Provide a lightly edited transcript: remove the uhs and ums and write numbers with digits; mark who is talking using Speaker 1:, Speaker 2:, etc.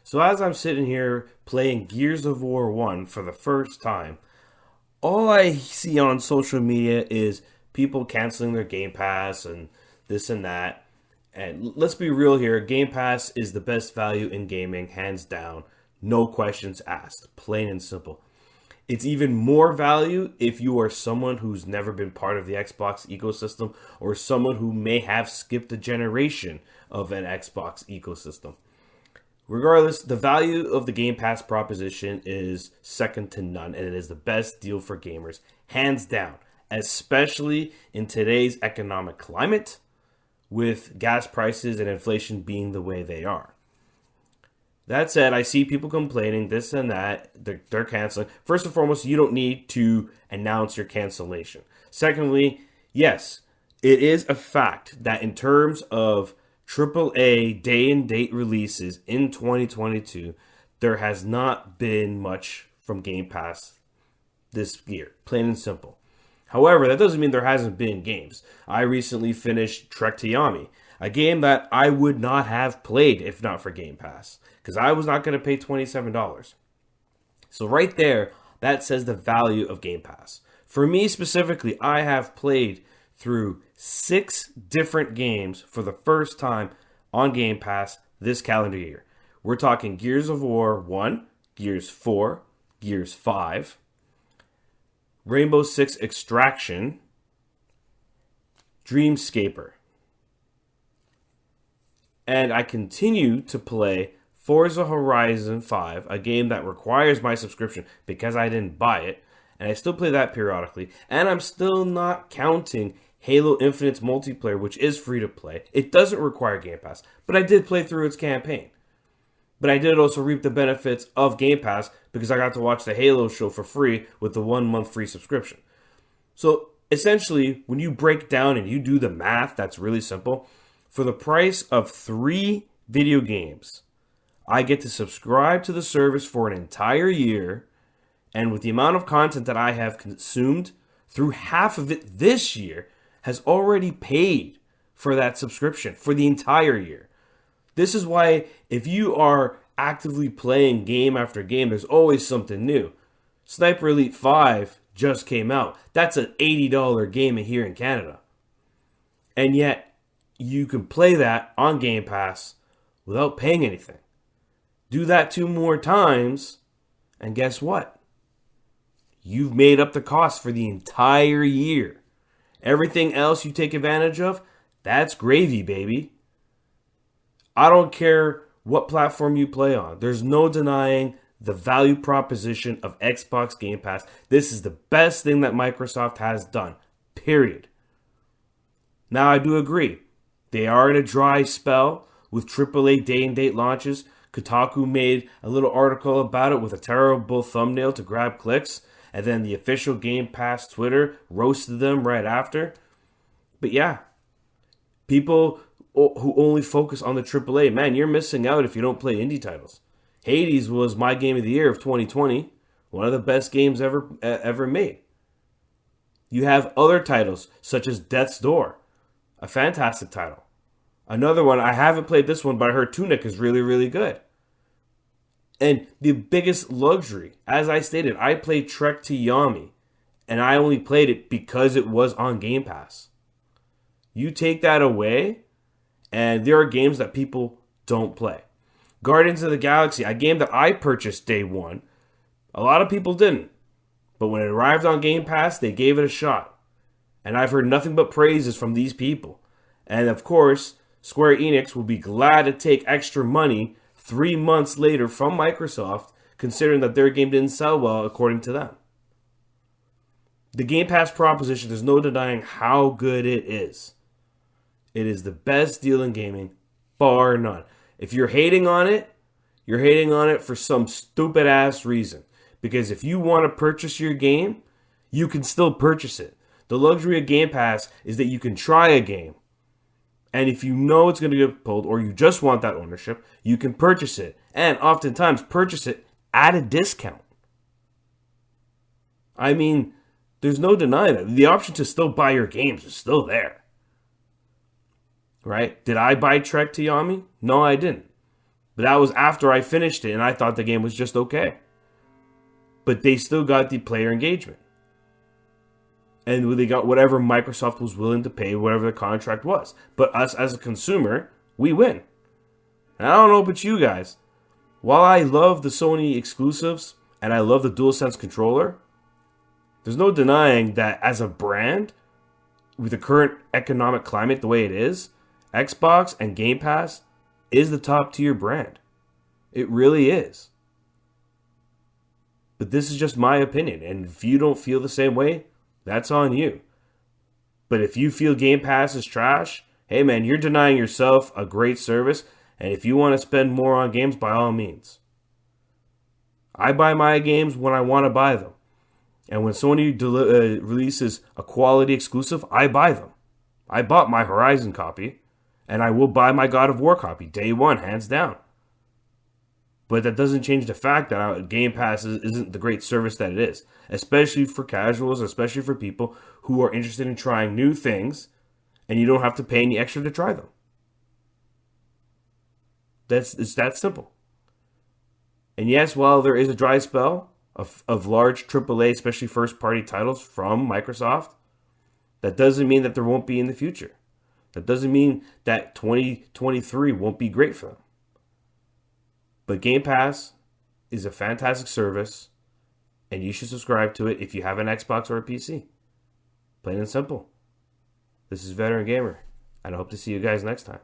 Speaker 1: So as I'm sitting here playing Gears of War 1 for the first time, all I see on social media is people canceling their Game Pass and this and that. And let's be real here, Game Pass is the best value in gaming, hands down. No questions asked, plain and simple. It's even more value if you are someone who's never been part of the Xbox ecosystem or someone who may have skipped a generation of an Xbox ecosystem. Regardless, the value of the Game Pass proposition is second to none, and it is the best deal for gamers, hands down, especially in today's economic climate with gas prices and inflation being the way they are. That said, I see people complaining this and that. They're canceling. First and foremost, you don't need to announce your cancellation. Secondly, yes, it is a fact that in terms of AAA day and date releases in 2022, there has not been much from Game Pass this year, plain and simple. However, that doesn't mean there hasn't been games. I recently finished Trek to Yomi, a game that I would not have played if not for Game Pass, because I was not going to pay $27. So right there, that says the value of Game Pass. For me specifically, I have played through 6 different games for the first time on Game Pass this calendar year. We're talking Gears of War 1, Gears 4, Gears 5, Rainbow Six Extraction, Dreamscaper. And I continue to play Forza Horizon 5, a game that requires my subscription because I didn't buy it. And I still play that periodically. And I'm still not counting Halo Infinite's multiplayer, which is free to play. It doesn't require Game Pass, but I did play through its campaign. But I did also reap the benefits of Game Pass because I got to watch the Halo show for free with the 1 month free subscription. So essentially, when you break down and you do the math, that's really simple. For the price of 3 video games, I get to subscribe to the service for an entire year. And with the amount of content that I have consumed through half of it this year, has already paid for that subscription for the entire year. This is why if you are actively playing game after game, there's always something new. Sniper Elite 5 just came out. That's an $80 game here in Canada. And yet, you can play that on Game Pass without paying anything. Do that 2 more times, and guess what? You've made up the cost for the entire year. Everything else you take advantage of, that's gravy, baby. I don't care what platform you play on. There's no denying the value proposition of Xbox Game Pass. This is the best thing that Microsoft has done, period. Now, I do agree. They are in a dry spell with AAA day-and-date launches. Kotaku made a little article about it with a terrible thumbnail to grab clicks. And then the official Game Pass Twitter roasted them right after. But yeah, people who only focus on the AAA, man, you're missing out if you don't play indie titles. Hades was my game of the year of 2020. One of the best games ever made. You have other titles such as Death's Door, a fantastic title. Another one, I haven't played this one, but I heard Tunic is really, really good. And the biggest luxury, as I stated, I played Trek to Yomi, and I only played it because it was on Game Pass. You take that away, and there are games that people don't play. Guardians of the Galaxy, a game that I purchased day one. A lot of people didn't. But when it arrived on Game Pass, they gave it a shot. And I've heard nothing but praises from these people. And of course, Square Enix will be glad to take extra money 3 months later from Microsoft, considering that their game didn't sell well according to them. The Game Pass proposition, there's no denying how good it is. It is the best deal in gaming, bar none. If you're hating on it, you're hating on it for some stupid ass reason. Because if you want to purchase your game, you can still purchase it. The luxury of Game Pass is that you can try a game. And if you know it's going to get pulled or you just want that ownership, you can purchase it. And oftentimes purchase it at a discount. I mean, there's no denying that. The option to still buy your games is still there. Right? Did I buy Trek to Yomi? No, I didn't. But that was after I finished it, and I thought the game was just okay. But they still got the player engagement. And they got whatever Microsoft was willing to pay, whatever the contract was. But us as a consumer, we win. And I don't know about you guys. While I love the Sony exclusives and I love the DualSense controller, there's no denying that as a brand, with the current economic climate the way it is, Xbox and Game Pass is the top tier brand. It really is. But this is just my opinion. And if you don't feel the same way, that's on you. But if you feel Game Pass is trash, hey man, you're denying yourself a great service. And if you want to spend more on games, by all means. I buy my games when I want to buy them. And when Sony releases a quality exclusive, I buy them. I bought my Horizon copy, and I will buy my God of War copy, day one, hands down. But that doesn't change the fact that Game Pass isn't the great service that it is. Especially for casuals, especially for people who are interested in trying new things, and you don't have to pay any extra to try them. It's that simple. And yes, while there is a dry spell of large AAA, especially first-party titles from Microsoft, that doesn't mean that there won't be in the future. That doesn't mean that 2023 won't be great for them. But Game Pass is a fantastic service, and you should subscribe to it if you have an Xbox or a PC. Plain and simple. This is Veteran Gamer, and I hope to see you guys next time.